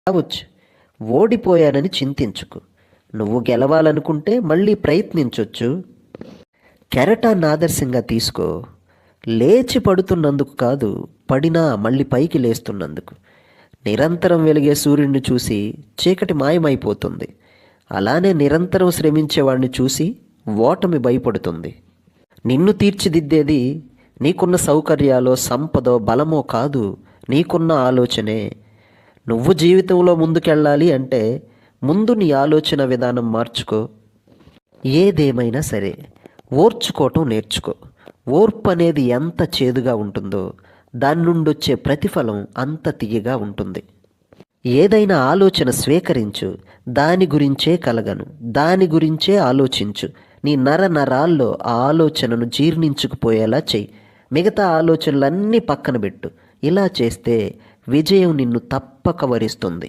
కావచ్చు. ఓడిపోయానని చింతించుకు. నువ్వు గెలవాలనుకుంటే మళ్ళీ ప్రయత్నించొచ్చు. కెరటాన్ని ఆదర్శంగా తీసుకో. లేచి పడుతున్నందుకు కాదు, పడినా మళ్ళీ పైకి లేస్తున్నందుకు. నిరంతరం వెలిగే సూర్యుడిని చూసి చీకటి మాయమైపోతుంది. అలానే నిరంతరం శ్రమించేవాడిని చూసి ఓటమి భయపడుతుంది. నిన్ను తీర్చిదిద్దేది నీకున్న సౌకర్యాలో, సంపదో, బలమో కాదు, నీకున్న ఆలోచనే. నువ్వు జీవితంలో ముందుకెళ్ళాలి అంటే ముందు నీ ఆలోచన విధానం మార్చుకో. ఏదేమైనా సరే ఓర్చుకోవటం నేర్చుకో. ఓర్పు అనేది ఎంత చేదుగా ఉంటుందో దాని నుండి వచ్చే ప్రతిఫలం అంత తియ్యగా ఉంటుంది. ఏదైనా ఆలోచన స్వీకరించు. దాని గురించే కలగను, దాని గురించే ఆలోచించు. నీ నరాల్లో ఆ ఆలోచనను జీర్ణించుకుపోయేలా చెయ్యి. మిగతా ఆలోచనలన్నీ పక్కన పెట్టు. ఇలా చేస్తే విజయం నిన్ను తప్పక వరిస్తుంది.